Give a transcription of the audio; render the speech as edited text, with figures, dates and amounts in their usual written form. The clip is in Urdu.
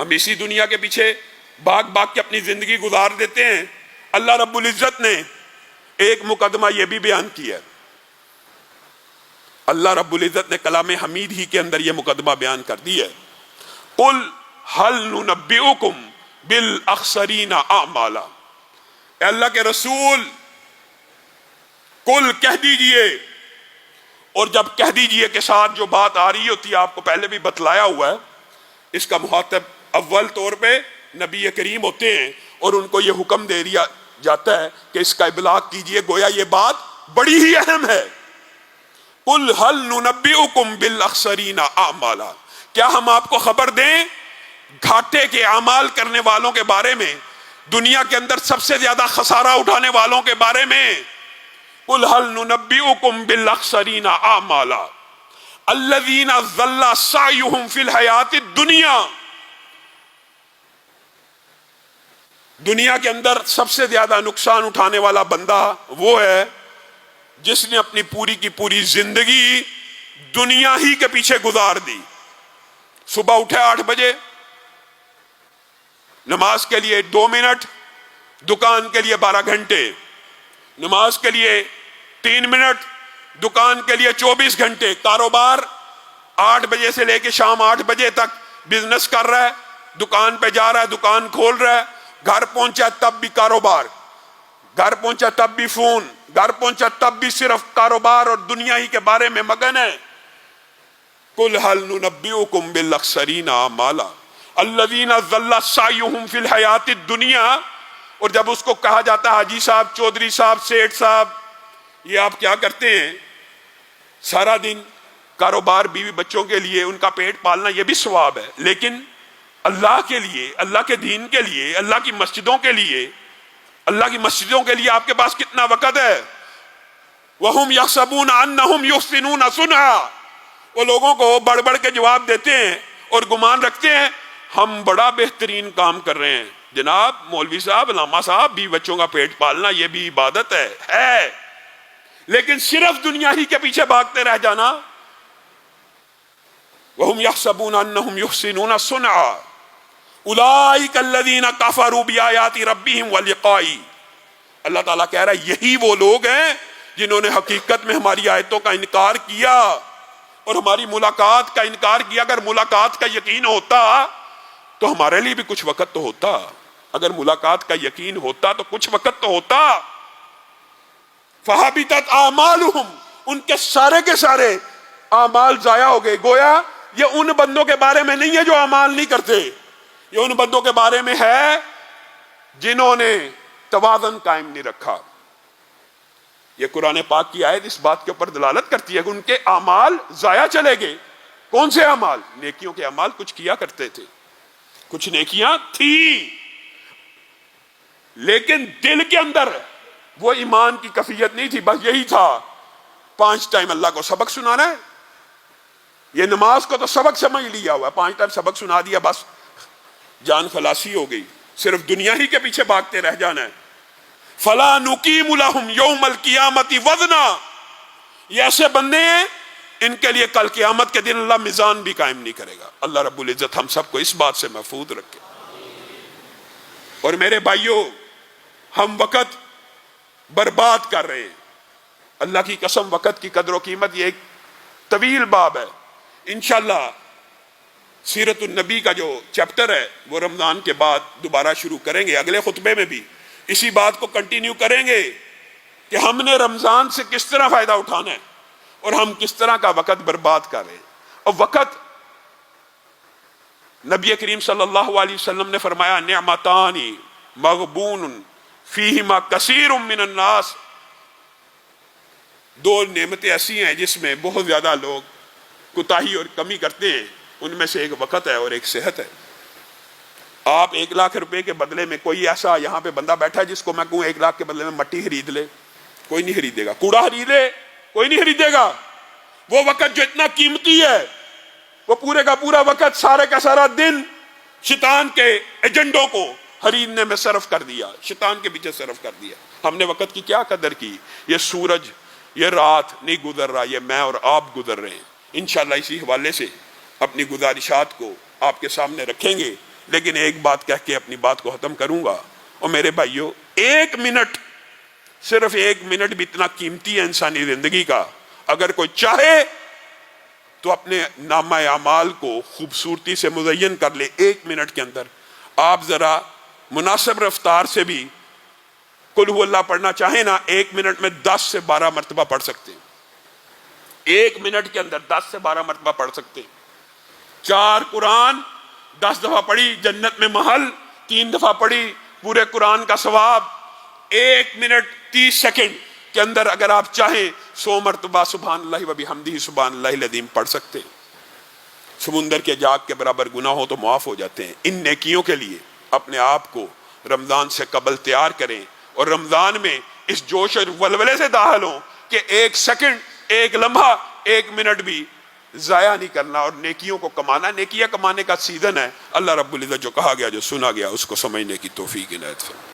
ہم اسی دنیا کے پیچھے بھاگ بھاگ کے اپنی زندگی گزار دیتے ہیں۔ اللہ رب العزت نے ایک مقدمہ یہ بھی بیان کیا ہے، اللہ رب العزت نے کلام حمید ہی کے اندر یہ مقدمہ بیان کر دی ہے، قل هل ننبئکم بالاخسرین اعمالا، اے اللہ کے رسول قل کہہ دیجئے، اور جب کہہ دیجئے کے ساتھ جو بات آ رہی ہوتی ہے آپ کو پہلے بھی بتلایا ہوا ہے، اس کا مخاطب اول طور پہ نبی کریم ہوتے ہیں اور ان کو یہ حکم دے دیا جاتا ہے کہ اس کا ابلاغ کیجئے، گویا یہ بات بڑی ہی اہم ہے۔ قل هل ننبئکم بالاخسرین اعمالا، کیا ہم آپ کو خبر دیں گھاٹے کے اعمال کرنے والوں کے بارے میں، دنیا کے اندر سب سے زیادہ خسارہ اٹھانے والوں کے بارے میں؟ قل هل ننبئکم بالاخسرین اعمالا الذین ضل سعیہم فی الحیات الدنیا، دنیا کے اندر سب سے زیادہ نقصان اٹھانے والا بندہ وہ ہے جس نے اپنی پوری کی پوری زندگی دنیا ہی کے پیچھے گزار دی۔ صبح اٹھے 8 بجے، نماز کے لیے 2 منٹ، دکان کے لیے 12 گھنٹے، نماز کے لیے 3 منٹ، دکان کے لیے 24 گھنٹے، کاروبار 8 بجے سے لے کے شام 8 بجے تک بزنس کر رہا ہے، دکان پہ جا رہا ہے، دکان کھول رہا ہے، گھر پہنچا تب بھی کاروبار، گھر پہنچا تب بھی فون، گھر پہنچا تب بھی صرف کاروبار اور دنیا ہی کے بارے میں مگن ہے۔ قل هل ننبئکم بالاخسرین اعمالا الذین ضل سعیہم فی الحیات الدنیا، اور جب اس کو کہا جاتا ہے حاجی صاحب، چودھری صاحب، سیٹھ صاحب، یہ آپ کیا کرتے ہیں؟ سارا دن کاروبار، بیوی بچوں کے لیے ان کا پیٹ پالنا، یہ بھی ثواب ہے، لیکن اللہ کے لیے، اللہ کے دین کے لیے، اللہ کی مسجدوں کے لیے، اللہ کی مسجدوں کے لیے آپ کے پاس کتنا وقت ہے؟ وَهُمْ يَحْسَبُونَ أَنَّهُمْ يُحْسِنُونَ صُنْعًا، وہ لوگوں کو بڑھ بڑھ کے جواب دیتے ہیں اور گمان رکھتے ہیں ہم بڑا بہترین کام کر رہے ہیں۔ جناب مولوی صاحب، علامہ صاحب، بھی بچوں کا پیٹ پالنا یہ بھی عبادت ہے، لیکن صرف دنیا ہی کے پیچھے بھاگتے رہ جانا۔ وَهُمْ يَحْسَبُونَ أَنَّهُمْ يُحْسِنُونَ صُنْعًا اولئک الذین کفروا بآیات ربہم ولقائہ، اللہ تعالیٰ کہہ رہا ہے یہی وہ لوگ ہیں جنہوں نے حقیقت میں ہماری آیتوں کا انکار کیا اور ہماری ملاقات کا انکار کیا۔ اگر ملاقات کا یقین ہوتا تو ہمارے لیے بھی کچھ وقت تو ہوتا، اگر ملاقات کا یقین ہوتا تو کچھ وقت تو ہوتا۔ فَحَبِطَتْ أَعْمَالُهُمْ، ان کے سارے اعمال ضائع ہو گئے۔ گویا یہ ان بندوں کے بارے میں نہیں ہے جو اعمال نہیں کرتے، یہ ان بندوں کے بارے میں ہے جنہوں نے توازن قائم نہیں رکھا۔ یہ قرآن پاک کی آیت اس بات کے اوپر دلالت کرتی ہے کہ ان کے اعمال ضائع چلے گئے۔ کون سے اعمال؟ نیکیوں کے اعمال کچھ کیا کرتے تھے، کچھ نیکیاں تھیں، لیکن دل کے اندر وہ ایمان کی کیفیت نہیں تھی، بس یہی تھا 5 ٹائم اللہ کو سبق سنانا ہے۔ یہ نماز کو تو سبق سمجھ لیا ہوا ہے، 5 ٹائم سبق سنا دیا، بس جان خلاصی ہو گئی، صرف دنیا ہی کے پیچھے بھاگتے رہ جانا ہے۔ فَلَا نُقِيمُ لَهُمْ يَوْمَ الْقِيَامَةِ وَزْنًا، یہ ایسے بندے ہیں ان کے لیے کل قیامت کے دن اللہ میزان بھی قائم نہیں کرے گا۔ اللہ رب العزت ہم سب کو اس بات سے محفوظ رکھے۔ اور میرے بھائیوں، ہم وقت برباد کر رہے ہیں، اللہ کی قسم وقت کی قدر و قیمت یہ ایک طویل باب ہے۔ انشاءاللہ سیرت النبی کا جو چیپٹر ہے وہ رمضان کے بعد دوبارہ شروع کریں گے، اگلے خطبے میں بھی اسی بات کو کنٹینیو کریں گے کہ ہم نے رمضان سے کس طرح فائدہ اٹھانا ہے اور ہم کس طرح کا وقت برباد کر رہے ہیں۔ اور وقت، نبی کریم صلی اللہ علیہ وسلم نے فرمایا نعمتان مغبون فیہما کثیر من الناس، 2 نعمتیں ایسی ہیں جس میں بہت زیادہ لوگ کوتاہی اور کمی کرتے ہیں، ان میں سے ایک وقت ہے اور ایک صحت ہے۔ آپ 1 لاکھ روپے کے بدلے میں، کوئی ایسا یہاں پہ بندہ بیٹھا ہے جس کو میں کہوں 1 لاکھ کے بدلے میں مٹی خرید لے؟ کوئی نہیں خریدے گا۔ کوڑا خریدے؟ کوئی نہیں خریدے گا۔ وہ وقت جو اتنا قیمتی ہے، وہ پورے کا پورا وقت، سارے کا سارا دن شیطان کے ایجنڈوں کو خریدنے میں صرف کر دیا، شیطان کے پیچھے صرف کر دیا۔ ہم نے وقت کی کیا قدر کی؟ یہ سورج، یہ رات نہیں گزر رہا، یہ میں اور آپ گزر رہے ہیں۔ انشاءاللہ اسی حوالے سے اپنی گزارشات کو آپ کے سامنے رکھیں گے لیکن ایک بات کہہ کے اپنی بات کو ختم کروں گا، اور میرے بھائیوں، 1 منٹ، صرف 1 منٹ بھی اتنا قیمتی ہے انسانی زندگی کا، اگر کوئی چاہے تو اپنے نامہ اعمال کو خوبصورتی سے مزین کر لے 1 منٹ کے اندر۔ آپ ذرا مناسب رفتار سے بھی قل هو اللہ پڑھنا چاہیں نا، 1 منٹ میں 10 سے 12 مرتبہ پڑھ سکتے ہیں، 1 منٹ کے اندر 10 سے 12 مرتبہ پڑھ سکتے ہیں۔ 4 قرآن 10 دفعہ پڑھی جنت میں محل، 3 دفعہ پڑھی پورے قرآن کا ثواب۔ 1 منٹ 30 سیکنڈ کے اندر اگر آپ چاہیں 100 مرتبہ سبحان اللہ و بحمدہ سبحان اللہ العظیم پڑھ سکتے ہیں۔ سمندر کے جاگ کے برابر گناہ ہو تو معاف ہو جاتے ہیں۔ ان نیکیوں کے لیے اپنے آپ کو رمضان سے قبل تیار کریں، اور رمضان میں اس جوش اور ولولے سے داخل ہوں کہ 1 سیکنڈ، 1 لمحہ، 1 منٹ بھی ضائع نہیں کرنا، اور نیکیوں کو کمانا۔ نیکیاں کمانے کا سیزن ہے۔ اللہ رب العزت جو کہا گیا، جو سنا گیا، اس کو سمجھنے کی توفیق عنایت فرمائے۔